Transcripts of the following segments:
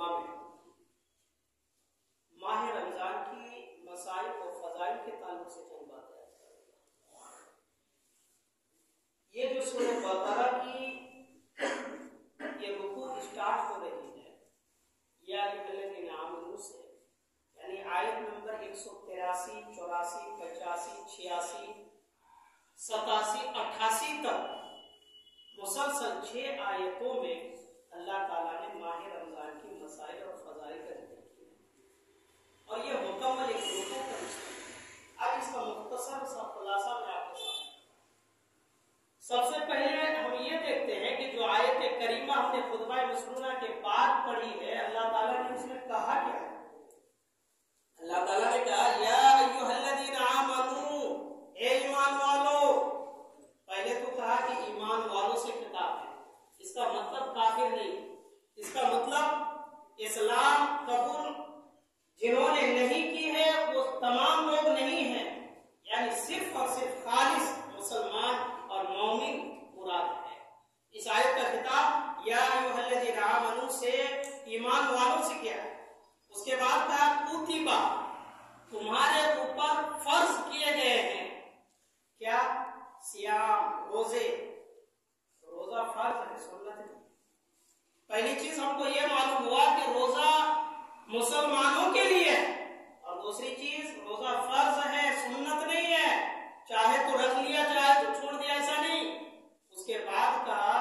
کریمہ میں ماہ رمضان کی مسائل و فضائل کے تعلق سے چند باتیں یہ جو سورہ بقرہ کی یہ رکوع اسٹارٹ ہو رہی ہے یا الذین آمنوا سے، یعنی آیت نمبر 183 84 85 86 87 88 تک مسلسل 6 آیتوں میں اللہ تعالیٰ نے ماہ رمضان کی مسائل اور فضائل کا ذکر کیا اور یہ مکمل ایک رکوع کا حصہ ہے۔ اب اس کا مختصر سا خلاصہ میں آپ کے سامنے، سب سے پہلے ہم یہ دیکھتے ہیں کہ جو آیت کریمہ ہم نے خطبہ مسنونہ کے بعد پڑھی ہے، اللہ تعالیٰ نے اس میں کہا کیا ہے؟ اللہ تعالیٰ نے کہا یا ایھا الذین آمنوا، اے ایمان والو۔ پہلے تو کہا کہ ایمان والوں سے خطاب ہے، اس کا مطلب کافر نہیں، اس کا مطلب اسلام قبول جنہوں نے نہیں کی ہے وہ تمام لوگ نہیں ہیں، یعنی صرف اور صرف خالص مسلمان اور مومن مراد ہے۔ اس آیت کا خطاب یا ایھا الذین آمنوا سے ایمان والوں سے کیا ہے۔ اس کے بعد کہا کتبہ، تمہارے اوپر فرض کیے گئے ہیں کیا؟ صیام، روزے۔ روزہ فرض ہے، سنت نہیں۔ پہلی چیز ہم کو یہ معلوم ہوا کہ روزہ مسلمانوں کے لیے ہے، اور دوسری چیز روزہ فرض ہے، سنت نہیں ہے، چاہے تو رکھ لیا چاہے تو چھوڑ دیا، ایسا نہیں۔ اس کے بعد کہا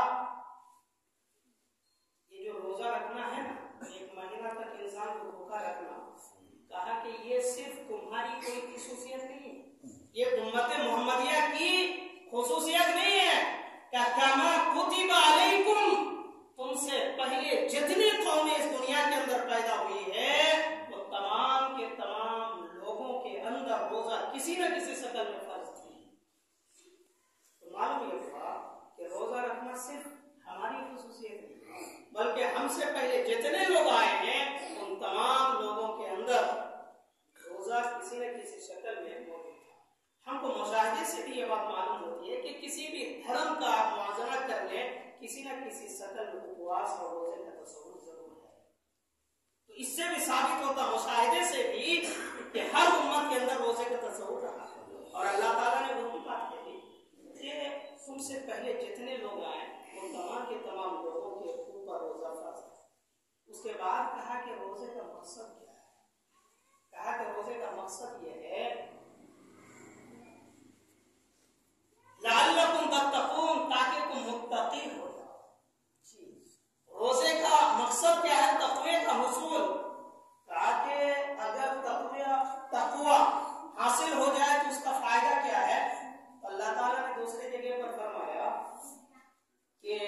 یہ جو روزہ رکھنا ہے نا، ایک مہینہ تک انسان کو بھوکا رکھنا، کہا کہ یہ صرف تمہاری کوئی خصوصیت نہیں ہے، یہ امت محمدیہ کی خصوصیت نہیں ہے کہ کما کتب علیکم، تم سے پہلے جتنی قومیں اس دنیا کے اندر پیدا ہوئی ہے وہ تمام کے تمام لوگوں کے اندر روزہ کسی نہ کسی شکل میں فرض تھی۔ تو معلوم یہ ہوا کہ روزہ رکھنا صرف ہماری خصوصیت نہیں، بلکہ ہم سے پہلے جتنے لوگ آئے ہیں ان تمام لوگوں کے اندر روزہ کسی نہ کسی شکل میں موجود تھا۔ ہم کو مشاہدے سے بھی یہ بات معلوم ہوتی ہے کہ کسی بھی دھرم کا آپ موازنہ کر لیں، کسی نہ کسی شکل میں اپواس اور روزے کا تصور ضرور ہے۔ تو اس سے بھی ثابت ہوتا مشاہدے سے بھی کہ ہر امت کے اندر روزے کا تصور رہا ہے، اور اللہ تعالیٰ نے وہی بات کہی کہ تم سے پہلے جتنے لوگ آئے وہ تمام کے تمام لوگوں کے اوپر روزہ فرض ہے۔ اس کے بعد کہا کہ روزے کا مقصد کیا ہے؟ کہا کہ روزے کا مقصد یہ ہے لعلکم تتقون، تاکہ تم متقی ہو جاؤ۔ روزے کا مقصد کیا ہے؟ تقوی کا حصول۔ کہا کہ اگر تقوی حاصل ہو جائے تو اس کا فائدہ کیا ہے؟ اللہ تعالیٰ نے دوسرے جگہ پر فرمایا کہ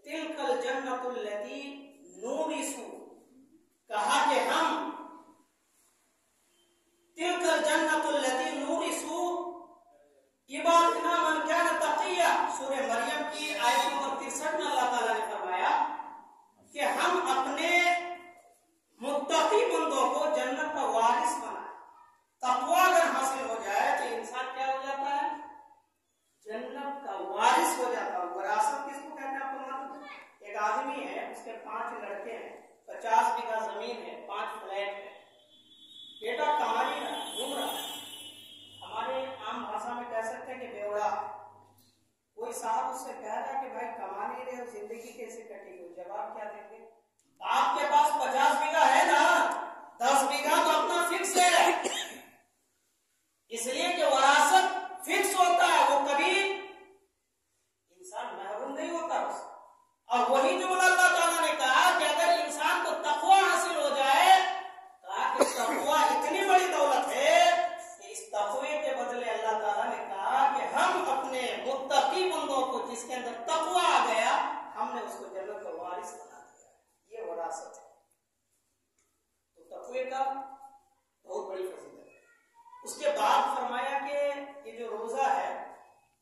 تلک الجنۃ التی نورث، کہا کہ ہم تلک الجنۃ التی نورث عبادنا من کان تقیا، سورہ مریم کی آیت نمبر 63 میں اللہ تعالیٰ نے فرمایا کہ ہم اپنے متقی بندوں کو جنت کا وارث بنائیں۔ تقوی اگر حاصل ہو جائے تو انسان کیا ہو جاتا ہے؟ جنت کا وارث ہو جاتا ہے۔ وراثت کس کو کہتے ہیں آپ کو معلوم ہے؟ ایک آدمی ہے، اس کے 5 لڑکے ہیں، 50 بیگھہ زمین ہے، 5 فلیٹ ہے، بیٹا کما نہیں رہا، گھوم رہا ہے، ہمارے عام بھاشا میں کہہ سکتے ہیں کہ بیوڑا۔ کوئی صاحب اس سے کہہ رہا ہے کہ بھائی کما نہیں رہے، زندگی کیسے کٹے گی؟ جواب کیا دیں گے؟ آپ کے پاس 50 بیگھہ ہے نا، 10 بیگھہ تو اپنا فکس ہے، اس لیے کہ وراثت فکس ہوتا ہے، وہ کبھی انسان محروم نہیں ہوتا اس۔ اور وہی جملہ اللہ تعالیٰ نے کہا کہ اگر انسان کو تقوی حاصل ہو جائے، کہا کہ تقوی اتنی بڑی دولت ہے کہ اس تقوی کے بدلے اللہ تعالیٰ نے کہا کہ ہم اپنے متقی بندوں کو جس کے اندر تقوی آ گیا، ہم نے اس کو جنت کا وارث بنا دیا۔ یہ وراثت ہے۔ تو تقوی کا بہت بڑی فضیلت ہے۔ اس کے بعد فرمایا کہ یہ جو روزہ ہے،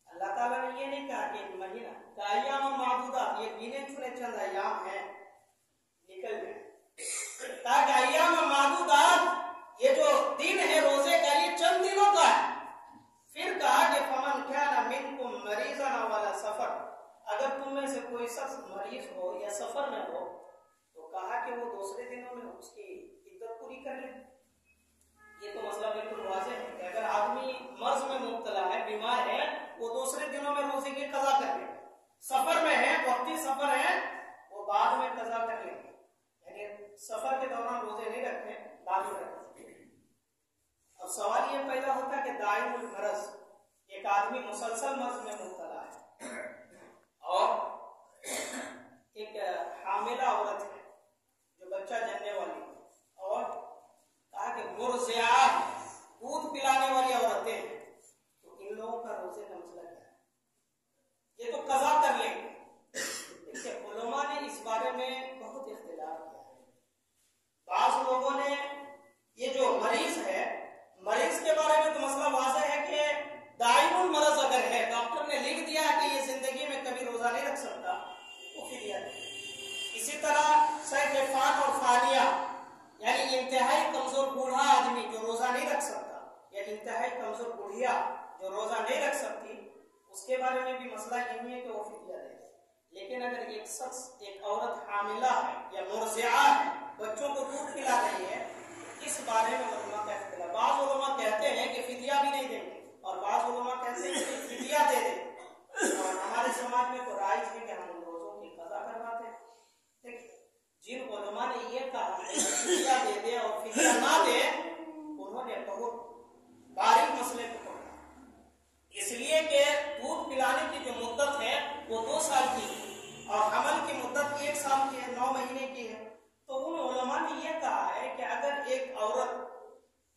اللہ تعالیٰ نے یہ نہیں کہا کہ ایک مہینہ کا ایام معدودات، یہ گنے چنے چند ایام ہیں، نکل گئے، تاکہ ایام معدودات یہ جو دن ہے روزے کا یہ چند دنوں کا ہے۔ پھر کہا کہ فمن کان منکم مریضا او علی سفر، اگر تم میں سے کوئی شخص مریض ہو یا سفر میں ہو تو کہا کہ وہ دوسرے دنوں میں آدمی مسلسل مرض میں مبتلا ہے اور ایک حاملہ عورت ہے جو بچہ جننے والی ہے اور کہا کہ مرضعات دودھ پلانے والی عورتیں ہیں، تو ان لوگوں کا روزے کا مسئلہ کیا ہے؟ یہ تو قضا کر لیں گے۔ علماء نے اس بارے میں بہت اختلاف کیا ہے۔ بعض لوگوں نے یہ جو مریض ہے، مریض کے بارے میں تو مسئلہ واضح ہے کہ دائم المرض اگر ہے، ڈاکٹر نے لکھ دیا کہ یہ زندگی میں کبھی روزہ نہیں رکھ سکتا، وہ فدیہ دے۔ اسی طرح شیخ فان اور فانیہ یعنی انتہائی کمزور بوڑھا آدمی جو روزہ نہیں رکھ سکتا، یا انتہائی کمزور بوڑھیا جو روزہ نہیں رکھ سکتی، اس کے بارے میں بھی مسئلہ یہی ہے کہ وہ فدیہ دے۔ لیکن اگر ایک شخص، ایک عورت حاملہ ہے یا مرضعہ ہے، بچوں کو دودھ پلا رہی ہے، اس بارے میں علماء کا اختلاف۔ بعض علماء کہتے ہیں کہ فدیہ بھی نہیں دیں گے اور بعض علماء کہتے ہیں کہ فدیہ دے دیں، اور ہمارے سماج میں تو رائج ہے کہ ہم ان روزوں کی قضا کرواتے ہیں۔ جن علماء نے یہ کہا کہ فدیہ دے دے اور فدیہ نہ دے، انہوں نے بہت باریک مسئلے کو پکڑا، اس لیے کہ دودھ پلانے کی جو مدت ہے وہ 2 سال کی ہے اور حمل کی مدت 1 سال کی ہے، 9 مہینے کی ہے۔ تو ان علماء نے یہ کہا ہے کہ اگر ایک عورت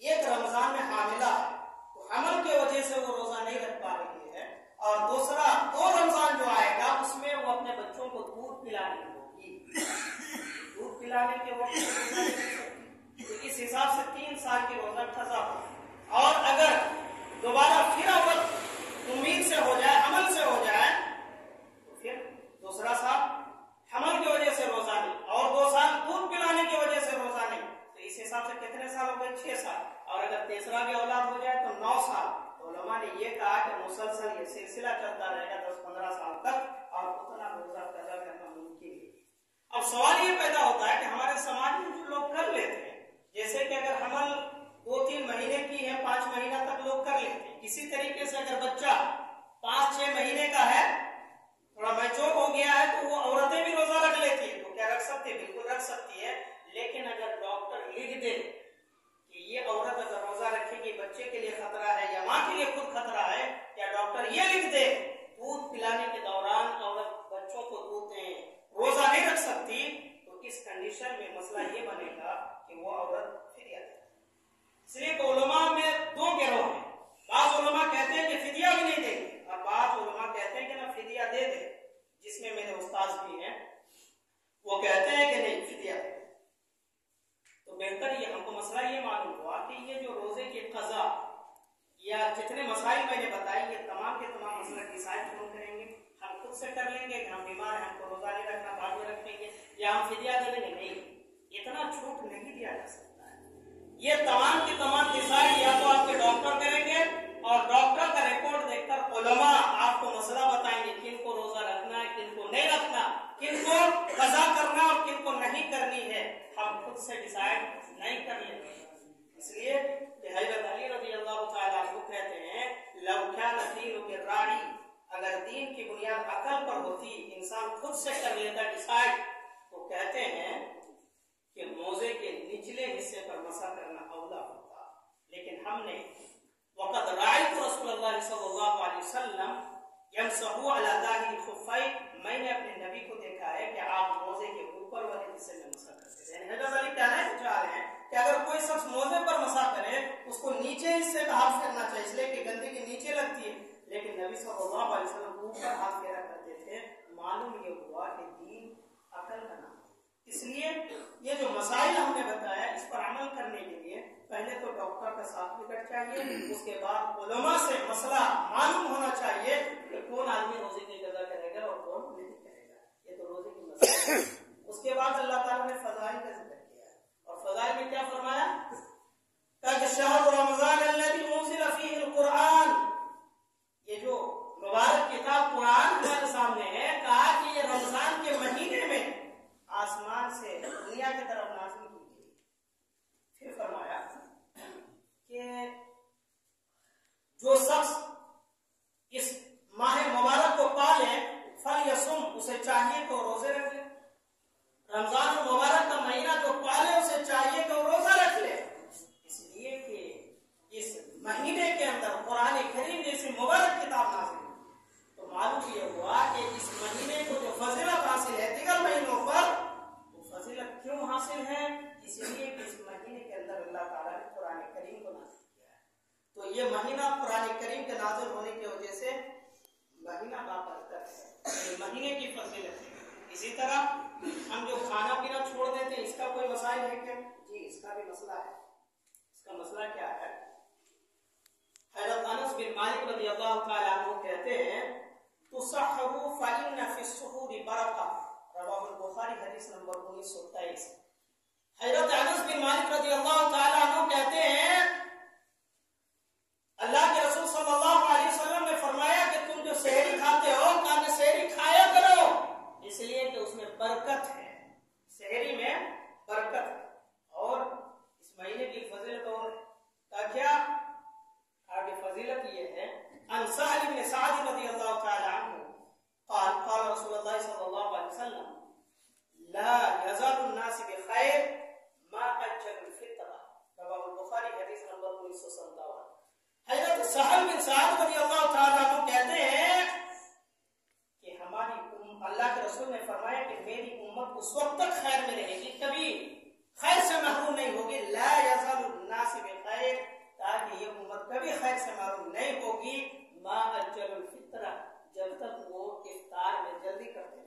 ایک رمضان میں حاملہ ہے تو حمل کی وجہ سے وہ روزہ نہیں رکھ پا رہی ہے، اور دوسرا 2 رمضان جو آئے گا اس میں وہ اپنے بچوں کو دودھ پلانے ہوگی، دودھ پلانے کے وقت تو اس حساب سے 3 سال کی روزہ قضا ہو۔ اور اگر دوبارہ پھر عورت امید سے ہو جائے، حمل سے ہو جائے، تو پھر دوسرا سال حمل کی وجہ سے روزہ نہیں اور 2 سال دودھ پلانے کی وجہ سے روزہ نہیں، تو اس حساب سے کتنے سال ہو گئے؟ 6 سال۔ اور اگر تیسرا بھی اولاد ہو جائے تو 9 سال۔ تو علماء نے یہ کہا کہ مسلسل یہ سلسلہ چلتا رہے گا 10-15 سال تک، اور اتنا روزہ قضا کرنا ممکن ہے۔ اب سوال یہ پیدا ہوتا ہے کہ ہمارے سماج میں جو لوگ کر لیتے ہیں، جیسے کہ اگر حمل 2-3 مہینے کی ہے، 5 مہینہ تک لوگ کر لیتے ہیں، اسی طریقے سے اگر بچہ 5-6 مہینے کا ہے، تھوڑا میچور ہو گیا ہے، تو وہ عورتیں بھی روزہ رکھ لیتی ہے۔ تو کیا رکھ سکتی ہے؟ بالکل رکھ سکتی ہے، لیکن اگر ڈاکٹر لکھ دے کہ یہ عورت اگر روزہ رکھے گی بچے کے لیے خطرہ ہے یا ماں کے لیے خود خطرہ ہے، یا ڈاکٹر یہ لکھ دے دودھ پلانے کے دوران عورت بچوں کو دودھ دیں، روزہ نہیں رکھ سکتی، تو اس کنڈیشن میں مسئلہ یہ بنے گا کہ وہ عورت فدیہ دے۔ اس لیے کہ علماء میں 2 گروہ ہیں، بعض علماء کہتے ہیں کہ فدیہ بھی نہیں دیں گے، اور بعض علماء کہتے ہیں کہ نہ فدیہ دے دے، جس میں میرے استاذ بھی ہیں، وہ کہتے ہیں کہ نہیں فدیہ دے۔ تو بہتر یہ ہم کو مسئلہ یہ معلوم ہوا کہ یہ جو روزے کی قضا یا جتنے مسائل میں نے بتائی، یہ تمام کے تمام مسئلہ ڈیسائیڈ ہم کریں گے، ہم خود سے کر لیں گے کہ ہم بیمار ہیں، ہم کو روزہ نہیں رکھنا، بعد میں رکھیں گے، یا ہم فدیہ دے لیں گے۔ نہیں، اتنا چھوٹ نہیں دیا جا سکتا ہے۔ یہ تمام کی تمام ڈیسائیڈ یا تو آپ کے ڈاکٹر کریں گے، اور ڈاکٹر کا ریپورٹ دیکھ کر علماء آپ کو مسئلہ بتائیں گے کن کو روزہ رکھنا ہے، کن کو نہیں رکھنا، کن کو قضا کرنا اور کن کو نہیں کرنی ہے، ہم خود سے ڈیسائیڈ نہیں کر لیں گے۔ اس لیے کہ حضرت علی رضی اللہ تعالیٰ عنہ کہتے ہیں لو کان الدین بالراعی، اگر دین کی بنیاد عقل پر ہوتی، انسان خود سے کر لیتا ڈیسائیڈ، تو کہتے ہیں کہ موزے کے نچلے حصے پر مسح کرنا اولا ہوتا، لیکن ہم نے وقد رأيت رسول اللہ صلی اللہ علیہ وسلم يمسحوا على ظاهر الخفين، میں نے اپنے نبی کو دیکھا ہے کہ آپ موزے کے اوپر والے حصے میں مسح کرتے ہیں۔ حضرت علی کہنا چاہ رہے ہیں کہ اگر کوئی شخص موزے پر مسح کرے، اس کو نیچے حصے پہ ہاتھ پھیرنا چاہیے، اس لیے کہ گندگی نیچے لگتی ہے، لیکن نبی صلی اللہ علیہ وسلم اوپر ہاتھ پھیرا کرتے تھے۔ معلوم یہ ہوا کہ دین عقل کا نام، اس لیے یہ جو مسائل ہم نے بتایا اس پر عمل کرنے کے لیے پہلے تو ڈاکٹر کا سرٹیفکیٹ چاہیے، اس کے بعد علماء سے مسئلہ معلوم ہونا چاہیے کہ کون آدمی روزے کی قضا کرے گا اور کون نہیں کرے گا، یہ تو روزے کی مسئلہ۔ اس کے بعد اللہ تعالیٰ نے فضائل کا ذکر کیا ہے، اور فضائل میں کیا فرمایا؟ کہ شہر رمضان الذی انزل فیہ القرآن، یہ جو مبارک کتاب قرآن ہمارے سامنے ہے، کہا کہ یہ رمضان کے مہینے میں آسمان سے دنیا کی طرف نازل کی گئی۔ پھر فرمایا کہ جو شخص اس ماہ مبارک کو پالے فلیصم، اسے چاہیے کہ روزے رکھ لے۔ رمضان المبارک کا مہینہ جو پالے اسے چاہیے کہ روزہ رکھ لے، اس لیے کہ اس مہینے کے اندر قرآن کریم جیسی مبارک کتاب حاصل ہے اس لیے کہ اس مہینے کے اندر اللہ تعالیٰ نے قرآن کریم کو نازل کیا ہے. تو یہ مہینہ قرآن کریم کے نازل ہونے کی وجہ سے مہینہ بابرکت ہے، مہینے کی فضیلت ہے. اسی طرح ہم جو کھانا پینا چھوڑ دیتے ہیں اس کا کوئی مسائل ہے کیا؟ جی اس کا بھی مسئلہ ہے. اس کا مسئلہ کیا ہے؟ حضرت انس بن مالک رضی اللہ تعالیٰ عنہ کہتے ہیں تسحروا فإن في السحور برکہ، رواہ البخاری حدیث نمبر 1923. حضرت انس بن مالک رضی اللہ تعالیٰ عنہ کہتے ہیں اللہ کے رسول صلی اللہ علیہ وسلم نے فرمایا کہ تم جو سحری کھاتے ہو کہا سحری کھایا کرو اس لیے کہ اس میں برکت ہے، سحری میں برکت ہے. اور اس مہینے کی فضیلت اور کیا آگے فضیلت یہ ہے ان سہل بن سعد رضی اللہ تعالی عنہ قال قال رسول اللہ صلی اللہ علیہ وسلم لا يزال الناس بخير ما اجل الفطر، رواہ البخاری حدیث نمبر 1957. حضرت سہل بن سعد رضی اللہ تعالی عنہ کہتے ہیں کہ ہماری اللہ کے رسول نے فرمایا کہ میری امت اس وقت تک خیر میں رہے گی، کبھی خیر سے محروم نہیں ہوگی. لا يزال الناس بخير، تاکہ یہ امت کبھی خیر سے محروم نہیں ہوگی ما اجل الفطر، جب تک وہ افطار میں جلدی کرتے ہیں.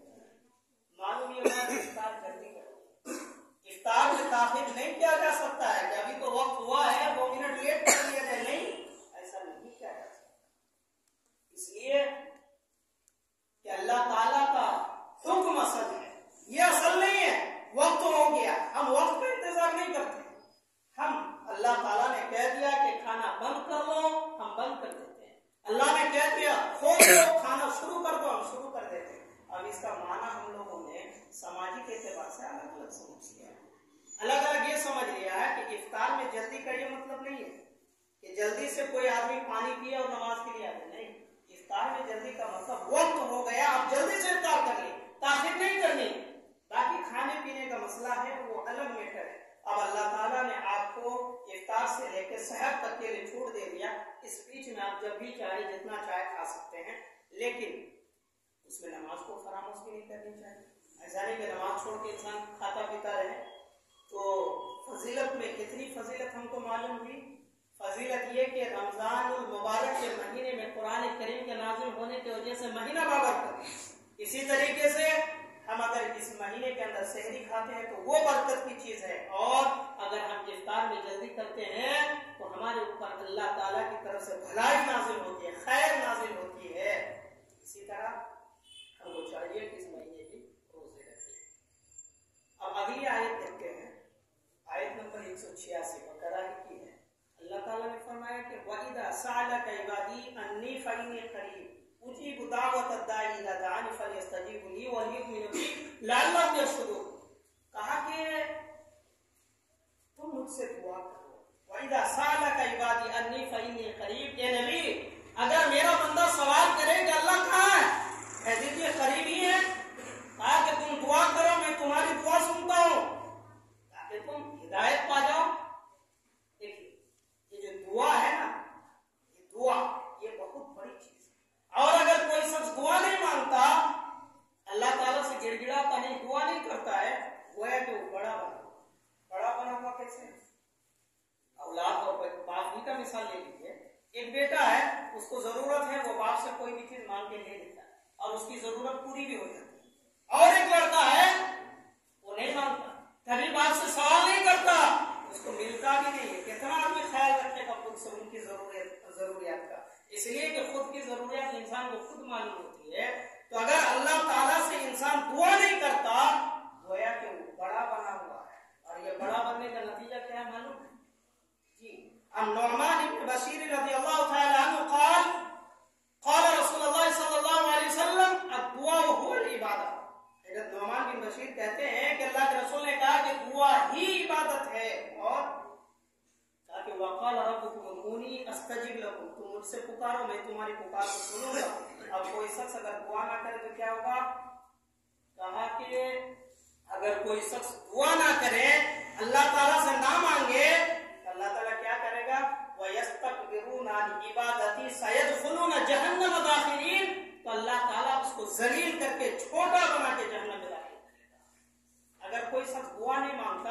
معلوم یہ ہوا کہ افطار جلدی کرتے ہیں، افطار میں تاخیر نہیں کیا جا سکتا ہے کہ ابھی تو وقت ہوا ہے 2 منٹ لیٹ کر لیا جائے، نہیں، ایسا نہیں کیا جا سکتا. اس لیے کہ اللہ تعالیٰ کا حکم اصل ہے، یہ اصل نہیں ہے. وقت ہو گیا، ہم وقت کا انتظار نہیں کرتے. ہم اللہ تعالیٰ نے کہہ دیا کہ کھانا بند کر لو، ہم بند کر دیتے ہیں. اللہ نے کہہ دیا کھول دو، کھانا شروع کر دو، ہم شروع کر دیتے ہیں. اب اس کا معنی ہم لوگوں نے سماجی کے اعتبار سے الگ الگ سمجھ لیا ہے. الگ الگ یہ سمجھ لیا ہے کہ افطار میں جلدی کا یہ مطلب نہیں ہے کہ جلدی سے کوئی آدمی پانی پیے اور نماز کے لیے آتے، نہیں. افطار میں جلدی کا مطلب وقت ہو گیا، آپ جلدی سے افطار کر لیں، تاخیر نہیں کرنی. باقی کھانے پینے کا مسئلہ ہے وہ الگ میٹر ہے. اب اللہ تعالیٰ نے آپ کو افطار سے لے کے سحر تک کے لیے چھوٹ دے دیا. اس بیچ میں آپ جب بھی چاہے جتنا چاہے کھا سکتے ہیں، لیکن اس میں نماز کو فراموش بھی نہیں کرنی چاہیے. ایسا نہیں کہ نماز چھوڑ کے انسان کھاتا پیتا رہے. تو فضیلت میں کتنی فضیلت ہم کو معلوم ہوئی. فضیلت یہ کہ رمضان المبارک کے مہینے میں قرآن کریم کے نازل ہونے کی وجہ سے مہینہ بابرکت. اسی طریقے سے ہم اگر اس مہینے کے اندر سحری کھاتے ہیں تو وہ برکت کی چیز ہے، اور اگر ہم افطار میں جلدی کرتے ہیں تو ہمارے اوپر اللہ تعالیٰ کی طرف سے بھلائی نازل ہوتی ہے، خیر نازل ہوتی ہے. اسی طرح ہم کو چاہیے کہ اس مہینے کی روزے رکھیں. اب اگلی آیت دیکھتے ہیں، آیت نمبر 186 بقرہ کی ہے. اللہ تعالیٰ نے فرمایا کہ وَإِذَا سَأَلَكَ عِبَادِي عَنِّي فَإِنِّي قَرِيبٌ اجیب دعوت الداعی اذا دعانی فلیستجیبوا لی ولیؤمنوا بی لعلہم یرشدون. کہا کہ تم مجھ سے دعا کرو. وَإِذَا سَأَلَكَ عِبَادِي عَنِّي فَإِنِّي قَرِيبٌ، اے نبی اگر میرا بندہ سوال کرے کہ اللہ کہاں ہے، کہہ دیجیے قریب ہی ہے. کہا کہ تم دعا کرو، میں تمہاری دعا سنتا ہوں تاکہ تم ہدایت پا جاؤ. دیکھیے یہ جو دعا ہے نا، یہ دعا یہ بہت بڑی چیز. اور اگر کوئی شخص دعا نہیں مانگتا، اللہ تعالیٰ سے گڑ گڑاتا نہیں، دعا نہیں کرتا ہے، وہ ہے کہ وہ بڑا بنا ہوا کیسے؟ اولاد اور باپ ہی کا مثال لے لیجیے. ایک بیٹا ہے، اس کو ضرورت ہے، وہ باپ سے کوئی بھی چیز مانگ کے لے لیتا ہے اور اس کی ضرورت پوری بھی ہو جاتی ہے. اور ایک لڑکا ہے، وہ نہیں مانگتا، کبھی باپ سے سوال نہیں کرتا، اس کو ملتا بھی نہیں ہے. کتنا آدمی خیال رکھے گا خود سے ان کی ضروریات کا؟ اس لیے کہ خود کی ضروریات انسان کو خود معلوم ہوتی ہے. تو اگر اللہ تعالیٰ سے انسان دعا نہیں کرتا، گویا کہ وہ بڑا بنا ہوا ہے. اور یہ بڑا بننے کا نتیجہ کیا ہے معلوم ہے؟ جی عن نعمان بن بشیر رضی اللہ تعالی عنہ قال قال رسول اللہ صلی اللہ علیہ وسلم الدعاء هو العبادہ. حضرت نعمان بن بشیر کہتے ہیں کہ اللہ کے رسول نے کہا کہ دعا ہی عبادت ہے. اور کہا کہ وقال ربکم ادعونی استجب لکم، تم مجھ سے پکارو میں تمہاری پکار کو سنوں گا. اب کوئی شخص اگر دعا نہ کرے تو کیا ہوگا؟ کہا کہ اگر کوئی شخص دعا نہ کرے، اللہ تعالیٰ سے نہ مانگے، اللہ تعالیٰ کیا کرے گا؟ وَيَسْتَكْبِرُونَ عَنْ عِبَادَتِي سَيَدْخُلُونَ جَهَنَّمَ دَاخِرِينَ. تو اللہ تعالیٰ اس کو ذلیل کر کے چھوٹا بنا کے جہنم میں داخل کرے گا. اگر کوئی شخص دعا نہیں مانگتا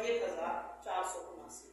1479।